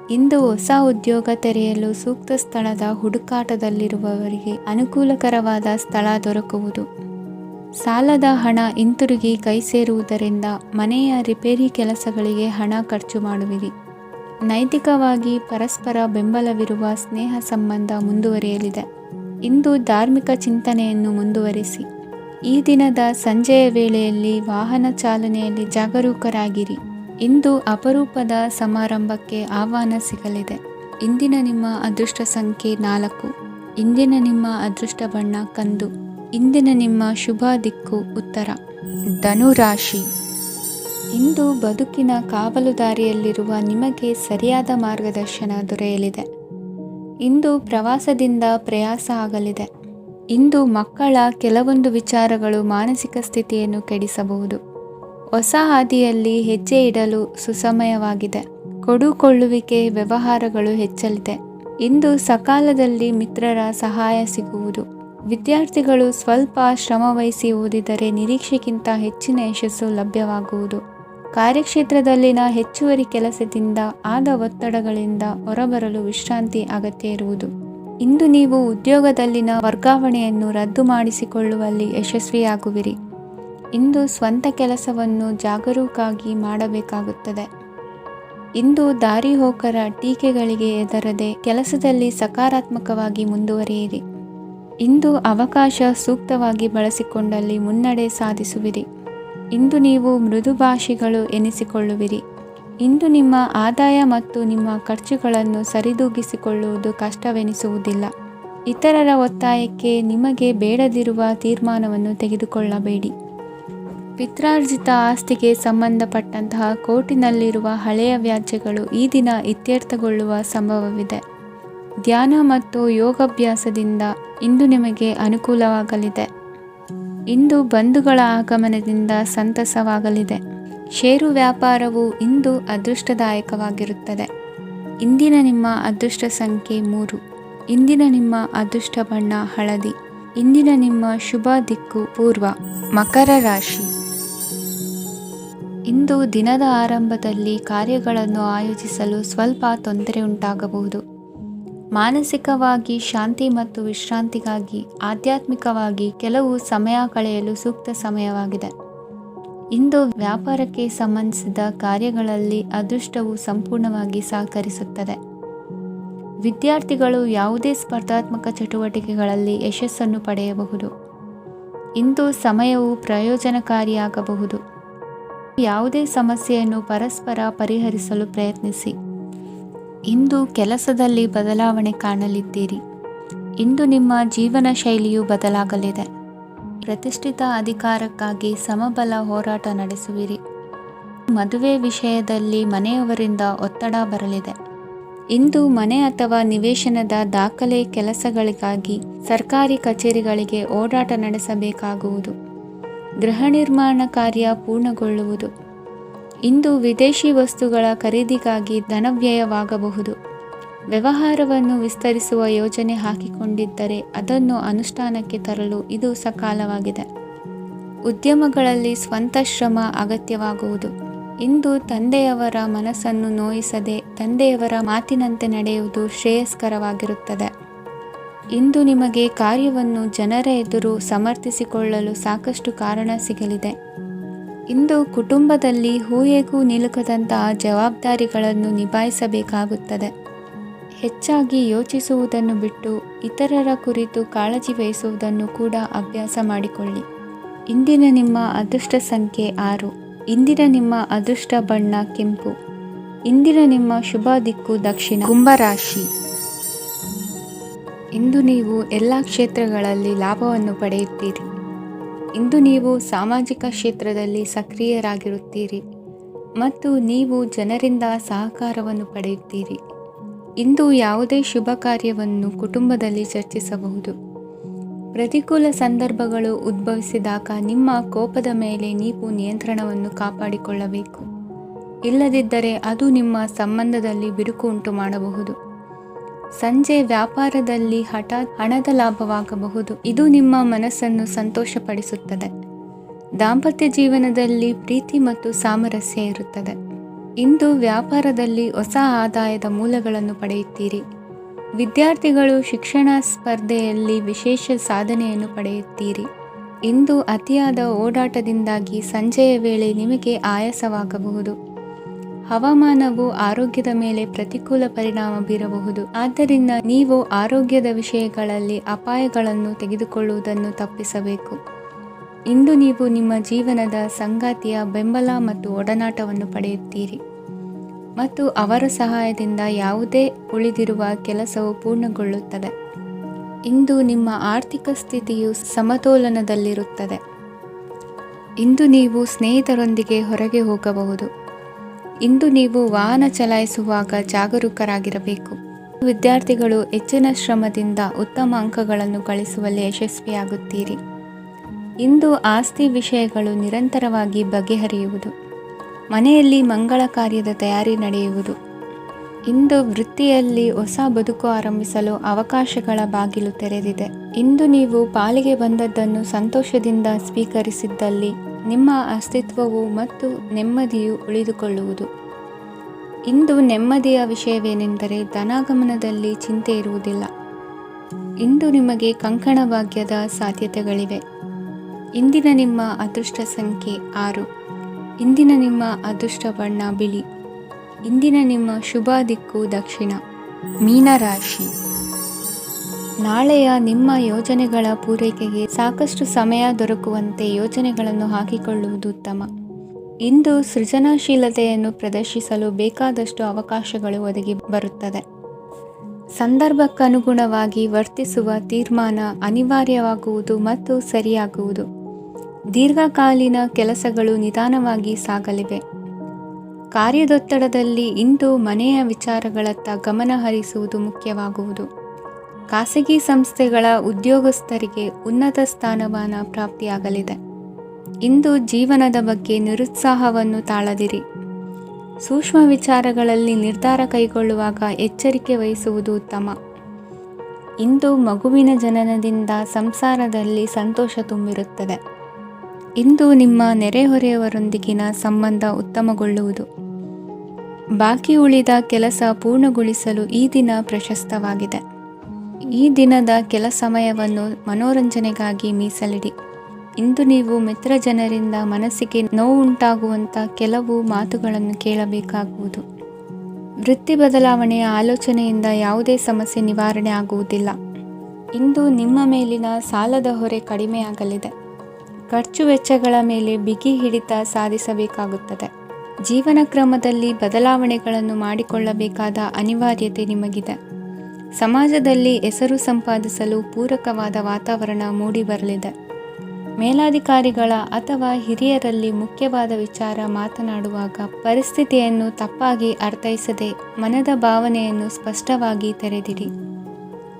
ಇಂದು ಹೊಸ ಉದ್ಯೋಗ ತೆರೆಯಲು ಸೂಕ್ತ ಸ್ಥಳದ ಹುಡುಕಾಟದಲ್ಲಿರುವವರಿಗೆ ಅನುಕೂಲಕರವಾದ ಸ್ಥಳ ದೊರಕುವುದು. ಸಾಲದ ಹಣ ಹಿಂತಿರುಗಿ ಕೈ ಸೇರುವುದರಿಂದ ಮನೆಯ ರಿಪೇರಿ ಕೆಲಸಗಳಿಗೆ ಹಣ ಖರ್ಚು ಮಾಡುವಿರಿ. ನೈತಿಕವಾಗಿ ಪರಸ್ಪರ ಬೆಂಬಲವಿರುವ ಸ್ನೇಹ ಸಂಬಂಧ ಮುಂದುವರಿಯಲಿದೆ. ಇಂದು ಧಾರ್ಮಿಕ ಚಿಂತನೆಯನ್ನು ಮುಂದುವರಿಸಿ. ಈ ದಿನದ ಸಂಜೆಯ ವೇಳೆಯಲ್ಲಿ ವಾಹನ ಚಾಲನೆಯಲ್ಲಿ ಜಾಗರೂಕರಾಗಿರಿ. ಇಂದು ಅಪರೂಪದ ಸಮಾರಂಭಕ್ಕೆ ಆಹ್ವಾನ ಸಿಗಲಿದೆ. ಇಂದಿನ ನಿಮ್ಮ ಅದೃಷ್ಟ ಸಂಖ್ಯೆ 4. ಇಂದಿನ ನಿಮ್ಮ ಅದೃಷ್ಟ ಬಣ್ಣ ಕಂದು. ಇಂದಿನ ನಿಮ್ಮ ಶುಭ ದಿಕ್ಕು ಉತ್ತರ. ಧನುರಾಶಿ. ಇಂದು ಬದುಕಿನ ಕಾವಲುದಾರಿಯಲ್ಲಿರುವ ನಿಮಗೆ ಸರಿಯಾದ ಮಾರ್ಗದರ್ಶನ ದೊರೆಯಲಿದೆ. ಇಂದು ಪ್ರವಾಸದಿಂದ ಪ್ರಯಾಸ ಆಗಲಿದೆ. ಇಂದು ಮಕ್ಕಳ ಕೆಲವೊಂದು ವಿಚಾರಗಳು ಮಾನಸಿಕ ಸ್ಥಿತಿಯನ್ನು ಕೆಡಿಸಬಹುದು. ಹೊಸ ಹಾದಿಯಲ್ಲಿ ಹೆಜ್ಜೆ ಇಡಲು ಸುಸಮಯವಾಗಿದೆ. ಕೊಡುಕೊಳ್ಳುವಿಕೆ ವ್ಯವಹಾರಗಳು ಹೆಚ್ಚಲಿದೆ. ಇಂದು ಸಕಾಲದಲ್ಲಿ ಮಿತ್ರರ ಸಹಾಯ ಸಿಗುವುದು. ವಿದ್ಯಾರ್ಥಿಗಳು ಸ್ವಲ್ಪ ಶ್ರಮವಹಿಸಿ ಓದಿದರೆ ನಿರೀಕ್ಷೆಗಿಂತ ಹೆಚ್ಚಿನ ಯಶಸ್ಸು ಲಭ್ಯವಾಗುವುದು. ಕಾರ್ಯಕ್ಷೇತ್ರದಲ್ಲಿನ ಹೆಚ್ಚುವರಿ ಕೆಲಸದಿಂದ ಆದ ಒತ್ತಡಗಳಿಂದ ಹೊರಬರಲು ವಿಶ್ರಾಂತಿ ಅಗತ್ಯ ಇರುವುದು. ಇಂದು ನೀವು ಉದ್ಯೋಗದಲ್ಲಿನ ವರ್ಗಾವಣೆಯನ್ನು ರದ್ದು ಮಾಡಿಸಿಕೊಳ್ಳುವಲ್ಲಿ ಯಶಸ್ವಿಯಾಗುವಿರಿ. ಇಂದು ಸ್ವಂತ ಕೆಲಸವನ್ನು ಜಾಗರೂಕರಾಗಿ ಮಾಡಬೇಕಾಗುತ್ತದೆ. ಇಂದು ದಾರಿಹೋಕರ ಟೀಕೆಗಳಿಗೆ ಹೆದರದೆ ಕೆಲಸದಲ್ಲಿ ಸಕಾರಾತ್ಮಕವಾಗಿ ಮುಂದುವರಿಯಿರಿ. ಇಂದು ಅವಕಾಶ ಸೂಕ್ತವಾಗಿ ಬಳಸಿಕೊಂಡಲ್ಲಿ ಮುನ್ನಡೆ ಸಾಧಿಸುವಿರಿ. ಇಂದು ನೀವು ಮೃದುಭಾಷಿಗಳು ಎನಿಸಿಕೊಳ್ಳುವಿರಿ. ಇಂದು ನಿಮ್ಮ ಆದಾಯ ಮತ್ತು ನಿಮ್ಮ ಖರ್ಚುಗಳನ್ನು ಸರಿದೂಗಿಸಿಕೊಳ್ಳುವುದು ಕಷ್ಟವೆನಿಸುವುದಿಲ್ಲ. ಇತರರ ಒತ್ತಾಯಕ್ಕೆ ನಿಮಗೆ ಬೇಡದಿರುವ ತೀರ್ಮಾನವನ್ನು ತೆಗೆದುಕೊಳ್ಳಬೇಡಿ. ಪಿತ್ರಾರ್ಜಿತ ಆಸ್ತಿಗೆ ಸಂಬಂಧಪಟ್ಟಂತಹ ಕೋರ್ಟಿನಲ್ಲಿರುವ ಹಳೆಯ ವ್ಯಾಜ್ಯಗಳು ಈ ದಿನ ಇತ್ಯರ್ಥಗೊಳ್ಳುವ ಸಂಭವವಿದೆ. ಧ್ಯಾನ ಮತ್ತು ಯೋಗಾಭ್ಯಾಸದಿಂದ ಇಂದು ನಿಮಗೆ ಅನುಕೂಲವಾಗಲಿದೆ. ಇಂದು ಬಂಧುಗಳ ಆಗಮನದಿಂದ ಸಂತಸವಾಗಲಿದೆ. ಷೇರು ವ್ಯಾಪಾರವು ಇಂದು ಅದೃಷ್ಟದಾಯಕವಾಗಿರುತ್ತದೆ. ಇಂದಿನ ನಿಮ್ಮ ಅದೃಷ್ಟ ಸಂಖ್ಯೆ 3. ಇಂದಿನ ನಿಮ್ಮ ಅದೃಷ್ಟ ಬಣ್ಣ ಹಳದಿ. ಇಂದಿನ ನಿಮ್ಮ ಶುಭ ದಿಕ್ಕು ಪೂರ್ವ. ಮಕರ ರಾಶಿ. ಇಂದು ದಿನದ ಆರಂಭದಲ್ಲಿ ಕಾರ್ಯಗಳನ್ನು ಆಯೋಜಿಸಲು ಸ್ವಲ್ಪ ತೊಂದರೆ ಉಂಟಾಗಬಹುದು. ಮಾನಸಿಕವಾಗಿ ಶಾಂತಿ ಮತ್ತು ವಿಶ್ರಾಂತಿಗಾಗಿ ಆಧ್ಯಾತ್ಮಿಕವಾಗಿ ಕೆಲವು ಸಮಯ ಕಳೆಯಲು ಸೂಕ್ತ ಸಮಯವಾಗಿದೆ. ಇಂದು ವ್ಯಾಪಾರಕ್ಕೆ ಸಂಬಂಧಿಸಿದ ಕಾರ್ಯಗಳಲ್ಲಿ ಅದೃಷ್ಟವು ಸಂಪೂರ್ಣವಾಗಿ ಸಹಕರಿಸುತ್ತದೆ. ವಿದ್ಯಾರ್ಥಿಗಳು ಯಾವುದೇ ಸ್ಪರ್ಧಾತ್ಮಕ ಚಟುವಟಿಕೆಗಳಲ್ಲಿ ಯಶಸ್ಸನ್ನು ಪಡೆಯಬಹುದು. ಇಂದು ಸಮಯವು ಪ್ರಯೋಜನಕಾರಿಯಾಗಬಹುದು. ಯಾವುದೇ ಸಮಸ್ಯೆಯನ್ನು ಪರಸ್ಪರ ಪರಿಹರಿಸಲು ಪ್ರಯತ್ನಿಸಿ. ಇಂದು ಕೆಲಸದಲ್ಲಿ ಬದಲಾವಣೆ ಕಾಣಲಿದ್ದೀರಿ. ಇಂದು ನಿಮ್ಮ ಜೀವನ ಶೈಲಿಯು ಬದಲಾಗಲಿದೆ. ಪ್ರತಿಷ್ಠಿತ ಅಧಿಕಾರಕ್ಕಾಗಿ ಸಮಬಲ ಹೋರಾಟ ನಡೆಸುವಿರಿ. ಮದುವೆ ವಿಷಯದಲ್ಲಿ ಮನೆಯವರಿಂದ ಒತ್ತಡ ಬರಲಿದೆ. ಇಂದು ಮನೆ ಅಥವಾ ನಿವೇಶನದ ದಾಖಲೆ ಕೆಲಸಗಳಿಗಾಗಿ ಸರ್ಕಾರಿ ಕಚೇರಿಗಳಿಗೆ ಓಡಾಟ ನಡೆಸಬೇಕಾಗುವುದು. ಗೃಹ ನಿರ್ಮಾಣ ಕಾರ್ಯ ಪೂರ್ಣಗೊಳ್ಳುವುದು. ಇಂದು ವಿದೇಶಿ ವಸ್ತುಗಳ ಖರೀದಿಗಾಗಿ ಧನವ್ಯಯವಾಗಬಹುದು. ವ್ಯವಹಾರವನ್ನು ವಿಸ್ತರಿಸುವ ಯೋಜನೆ ಹಾಕಿಕೊಂಡಿದ್ದರೆ ಅದನ್ನು ಅನುಷ್ಠಾನಕ್ಕೆ ತರಲು ಇದು ಸಕಾಲವಾಗಿದೆ. ಉದ್ಯಮಗಳಲ್ಲಿ ಸ್ವಂತ ಶ್ರಮ ಅಗತ್ಯವಾಗುವುದು. ಇಂದು ತಂದೆಯವರ ಮನಸ್ಸನ್ನು ನೋಯಿಸದೆ ತಂದೆಯವರ ಮಾತಿನಂತೆ ನಡೆಯುವುದು ಶ್ರೇಯಸ್ಕರವಾಗಿರುತ್ತದೆ. ಇಂದು ನಿಮಗೆ ಕಾರ್ಯವನ್ನು ಜನರ ಎದುರು ಸಮರ್ಥಿಸಿಕೊಳ್ಳಲು ಸಾಕಷ್ಟು ಕಾರಣ ಸಿಗಲಿದೆ. ಇಂದು ಕುಟುಂಬದಲ್ಲಿ ಹೂಯೆಗೂ ನಿಲುಕದಂತಹ ಜವಾಬ್ದಾರಿಗಳನ್ನು ನಿಭಾಯಿಸಬೇಕಾಗುತ್ತದೆ. ಹೆಚ್ಚಾಗಿ ಯೋಚಿಸುವುದನ್ನು ಬಿಟ್ಟು ಇತರರ ಕುರಿತು ಕಾಳಜಿ ವಹಿಸುವುದನ್ನು ಕೂಡ ಅಭ್ಯಾಸ ಮಾಡಿಕೊಳ್ಳಿ. ಇಂದಿನ ನಿಮ್ಮ ಅದೃಷ್ಟ ಸಂಖ್ಯೆ 6. ಇಂದಿನ ನಿಮ್ಮ ಅದೃಷ್ಟ ಬಣ್ಣ ಕೆಂಪು. ಇಂದಿನ ನಿಮ್ಮ ಶುಭ ದಿಕ್ಕು ದಕ್ಷಿಣ. ಕುಂಭರಾಶಿ. ಇಂದು ನೀವು ಎಲ್ಲ ಕ್ಷೇತ್ರಗಳಲ್ಲಿ ಲಾಭವನ್ನು ಪಡೆಯುತ್ತೀರಿ. ಇಂದು ನೀವು ಸಾಮಾಜಿಕ ಕ್ಷೇತ್ರದಲ್ಲಿ ಸಕ್ರಿಯರಾಗಿರುತ್ತೀರಿ ಮತ್ತು ನೀವು ಜನರಿಂದ ಸಹಕಾರವನ್ನು ಪಡೆಯುತ್ತೀರಿ. ಇಂದು ಯಾವುದೇ ಶುಭ ಕಾರ್ಯವನ್ನು ಕುಟುಂಬದಲ್ಲಿ ಚರ್ಚಿಸಬಹುದು. ಪ್ರತಿಕೂಲ ಸಂದರ್ಭಗಳು ಉದ್ಭವಿಸಿದಾಗ ನಿಮ್ಮ ಕೋಪದ ಮೇಲೆ ನೀವು ನಿಯಂತ್ರಣವನ್ನು ಕಾಪಾಡಿಕೊಳ್ಳಬೇಕು. ಇಲ್ಲದಿದ್ದರೆ ಅದು ನಿಮ್ಮ ಸಂಬಂಧದಲ್ಲಿ ಬಿರುಕು ಉಂಟು ಮಾಡಬಹುದು. ಸಂಜೆ ವ್ಯಾಪಾರದಲ್ಲಿ ಹಠಾತ್ ಹಣದ ಲಾಭವಾಗಬಹುದು. ಇದು ನಿಮ್ಮ ಮನಸ್ಸನ್ನು ಸಂತೋಷಪಡಿಸುತ್ತದೆ. ದಾಂಪತ್ಯ ಜೀವನದಲ್ಲಿ ಪ್ರೀತಿ ಮತ್ತು ಸಾಮರಸ್ಯ ಇರುತ್ತದೆ. ಇಂದು ವ್ಯಾಪಾರದಲ್ಲಿ ಹೊಸ ಆದಾಯದ ಮೂಲಗಳನ್ನು ಪಡೆಯುತ್ತೀರಿ. ವಿದ್ಯಾರ್ಥಿಗಳು ಶಿಕ್ಷಣ ಸ್ಪರ್ಧೆಯಲ್ಲಿ ವಿಶೇಷ ಸಾಧನೆಯನ್ನು ಪಡೆಯುತ್ತೀರಿ. ಇಂದು ಅತಿಯಾದ ಓಡಾಟದಿಂದಾಗಿ ಸಂಜೆಯ ವೇಳೆ ನಿಮಗೆ ಆಯಾಸವಾಗಬಹುದು. ಹವಾಮಾನವು ಆರೋಗ್ಯದ ಮೇಲೆ ಪ್ರತಿಕೂಲ ಪರಿಣಾಮ ಬೀರಬಹುದು. ಆದ್ದರಿಂದ ನೀವು ಆರೋಗ್ಯದ ವಿಷಯಗಳಲ್ಲಿ ಅಪಾಯಗಳನ್ನು ತೆಗೆದುಕೊಳ್ಳುವುದನ್ನು ತಪ್ಪಿಸಬೇಕು. ಇಂದು ನೀವು ನಿಮ್ಮ ಜೀವನದ ಸಂಗಾತಿಯ ಬೆಂಬಲ ಮತ್ತು ಒಡನಾಟವನ್ನು ಪಡೆಯುತ್ತೀರಿ. ಮತ್ತು ಅವರ ಸಹಾಯದಿಂದ ಯಾವುದೇ ಉಳಿದಿರುವ ಕೆಲಸವು ಪೂರ್ಣಗೊಳ್ಳುತ್ತದೆ. ಇಂದು ನಿಮ್ಮ ಆರ್ಥಿಕ ಸ್ಥಿತಿಯು ಸಮತೋಲನದಲ್ಲಿರುತ್ತದೆ. ಇಂದು ನೀವು ಸ್ನೇಹಿತರೊಂದಿಗೆ ಹೊರಗೆ ಹೋಗಬಹುದು. ಇಂದು ನೀವು ವಾಹನ ಚಲಾಯಿಸುವಾಗ ಜಾಗರೂಕರಾಗಿರಬೇಕು. ವಿದ್ಯಾರ್ಥಿಗಳು ಹೆಚ್ಚಿನ ಶ್ರಮದಿಂದ ಉತ್ತಮ ಅಂಕಗಳನ್ನು ಗಳಿಸುವಲ್ಲಿ ಯಶಸ್ವಿಯಾಗುತ್ತೀರಿ. ಇಂದು ಆಸ್ತಿ ವಿಷಯಗಳು ನಿರಂತರವಾಗಿ ಬಗೆಹರಿಯುವುದು. ಮನೆಯಲ್ಲಿ ಮಂಗಳ ಕಾರ್ಯದ ತಯಾರಿ ನಡೆಯುವುದು. ಇಂದು ವೃತ್ತಿಯಲ್ಲಿ ಹೊಸ ಬದುಕು ಆರಂಭಿಸಲು ಅವಕಾಶಗಳ ಬಾಗಿಲು ತೆರೆದಿದೆ. ಇಂದು ನೀವು ಪಾಲಿಗೆ ಬಂದದ್ದನ್ನು ಸಂತೋಷದಿಂದ ಸ್ವೀಕರಿಸಿದ್ದಲ್ಲಿ ನಿಮ್ಮ ಅಸ್ತಿತ್ವವು ಮತ್ತು ನೆಮ್ಮದಿಯು ಉಳಿದುಕೊಳ್ಳುವುದು. ಇಂದು ನೆಮ್ಮದಿಯ ವಿಷಯವೇನೆಂದರೆ ಧನಾಗಮನದಲ್ಲಿ ಚಿಂತೆ ಇರುವುದಿಲ್ಲ. ಇಂದು ನಿಮಗೆ ಕಂಕಣ ಭಾಗ್ಯದ ಸಾಧ್ಯತೆಗಳಿವೆ. ಇಂದಿನ ನಿಮ್ಮ ಅದೃಷ್ಟ ಸಂಖ್ಯೆ 6. ಇಂದಿನ ನಿಮ್ಮ ಅದೃಷ್ಟ ಬಣ್ಣ ಬಿಳಿ. ಇಂದಿನ ನಿಮ್ಮ ಶುಭ ದಿಕ್ಕು ದಕ್ಷಿಣ. ಮೀನರಾಶಿ. ನಾಳೆಯ ನಿಮ್ಮ ಯೋಜನೆಗಳ ಪೂರೈಕೆಗೆ ಸಾಕಷ್ಟು ಸಮಯ ದೊರಕುವಂತೆ ಯೋಜನೆಗಳನ್ನು ಹಾಕಿಕೊಳ್ಳುವುದು ಉತ್ತಮ. ಇಂದು ಸೃಜನಶೀಲತೆಯನ್ನು ಪ್ರದರ್ಶಿಸಲು ಬೇಕಾದಷ್ಟು ಅವಕಾಶಗಳು ಒದಗಿ ಬರುತ್ತದೆ. ಸಂದರ್ಭಕ್ಕನುಗುಣವಾಗಿ ವರ್ತಿಸುವ ತೀರ್ಮಾನ ಅನಿವಾರ್ಯವಾಗುವುದು ಮತ್ತು ಸರಿಯಾಗುವುದು. ದೀರ್ಘಕಾಲೀನ ಕೆಲಸಗಳು ನಿಧಾನವಾಗಿ ಸಾಗಲಿವೆ. ಕಾರ್ಯದೊತ್ತಡದಲ್ಲಿ ಇಂದು ಮನೆಯ ವಿಚಾರಗಳತ್ತ ಗಮನ ಹರಿಸುವುದು ಮುಖ್ಯವಾಗುವುದು. ಖಾಸಗಿ ಸಂಸ್ಥೆಗಳ ಉದ್ಯೋಗಸ್ಥರಿಗೆ ಉನ್ನತ ಸ್ಥಾನಮಾನ ಪ್ರಾಪ್ತಿಯಾಗಲಿದೆ. ಇಂದು ಜೀವನದ ಬಗ್ಗೆ ನಿರುತ್ಸಾಹವನ್ನು ತಾಳದಿರಿ. ಸೂಕ್ಷ್ಮ ವಿಚಾರಗಳಲ್ಲಿ ನಿರ್ಧಾರ ಕೈಗೊಳ್ಳುವಾಗ ಎಚ್ಚರಿಕೆ ವಹಿಸುವುದು ಉತ್ತಮ. ಇಂದು ಮಗುವಿನ ಜನನದಿಂದ ಸಂಸಾರದಲ್ಲಿ ಸಂತೋಷ ತುಂಬಿರುತ್ತದೆ. ಇಂದು ನಿಮ್ಮ ನೆರೆಹೊರೆಯವರೊಂದಿಗಿನ ಸಂಬಂಧ ಉತ್ತಮಗೊಳ್ಳುವುದು. ಬಾಕಿ ಉಳಿದ ಕೆಲಸ ಪೂರ್ಣಗೊಳಿಸಲು ಈ ದಿನ ಪ್ರಶಸ್ತವಾಗಿದೆ. ಈ ದಿನದ ಕೆಲ ಸಮಯವನ್ನು ಮನೋರಂಜನೆಗಾಗಿ ಮೀಸಲಿಡಿ. ಇಂದು ನೀವು ಮಿತ್ರ ಜನರಿಂದ ಮನಸ್ಸಿಗೆ ನೋವುಂಟಾಗುವಂಥ ಕೆಲವು ಮಾತುಗಳನ್ನು ಕೇಳಬೇಕಾಗುವುದು. ವೃತ್ತಿ ಬದಲಾವಣೆಯ ಆಲೋಚನೆಯಿಂದ ಯಾವುದೇ ಸಮಸ್ಯೆ ನಿವಾರಣೆ ಆಗುವುದಿಲ್ಲ. ಇಂದು ನಿಮ್ಮ ಮೇಲಿನ ಸಾಲದ ಹೊರೆ ಕಡಿಮೆಯಾಗಲಿದೆ. ಖರ್ಚು ವೆಚ್ಚಗಳ ಮೇಲೆ ಬಿಗಿ ಹಿಡಿತ ಸಾಧಿಸಬೇಕಾಗುತ್ತದೆ. ಜೀವನ ಕ್ರಮದಲ್ಲಿ ಬದಲಾವಣೆಗಳನ್ನು ಮಾಡಿಕೊಳ್ಳಬೇಕಾದ ಅನಿವಾರ್ಯತೆ ನಿಮಗಿದೆ. ಸಮಾಜದಲ್ಲಿ ಹೆಸರು ಸಂಪಾದಿಸಲು ಪೂರಕವಾದ ವಾತಾವರಣ ಮೂಡಿಬರಲಿದೆ. ಮೇಲಾಧಿಕಾರಿಗಳ ಅಥವಾ ಹಿರಿಯರಲ್ಲಿ ಮುಖ್ಯವಾದ ವಿಚಾರ ಮಾತನಾಡುವಾಗ ಪರಿಸ್ಥಿತಿಯನ್ನು ತಪ್ಪಾಗಿ ಅರ್ಥೈಸದೆ ಮನದ ಭಾವನೆಯನ್ನು ಸ್ಪಷ್ಟವಾಗಿ ತೆರೆದಿಡಿ.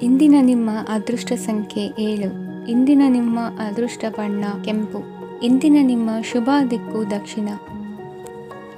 ಇಂದಿನ ನಿಮ್ಮ ಅದೃಷ್ಟ ಸಂಖ್ಯೆ 7. ಇಂದಿನ ನಿಮ್ಮ ಅದೃಷ್ಟ ಬಣ್ಣ ಕೆಂಪು. ಇಂದಿನ ನಿಮ್ಮ ಶುಭ ದಿಕ್ಕು ದಕ್ಷಿಣ.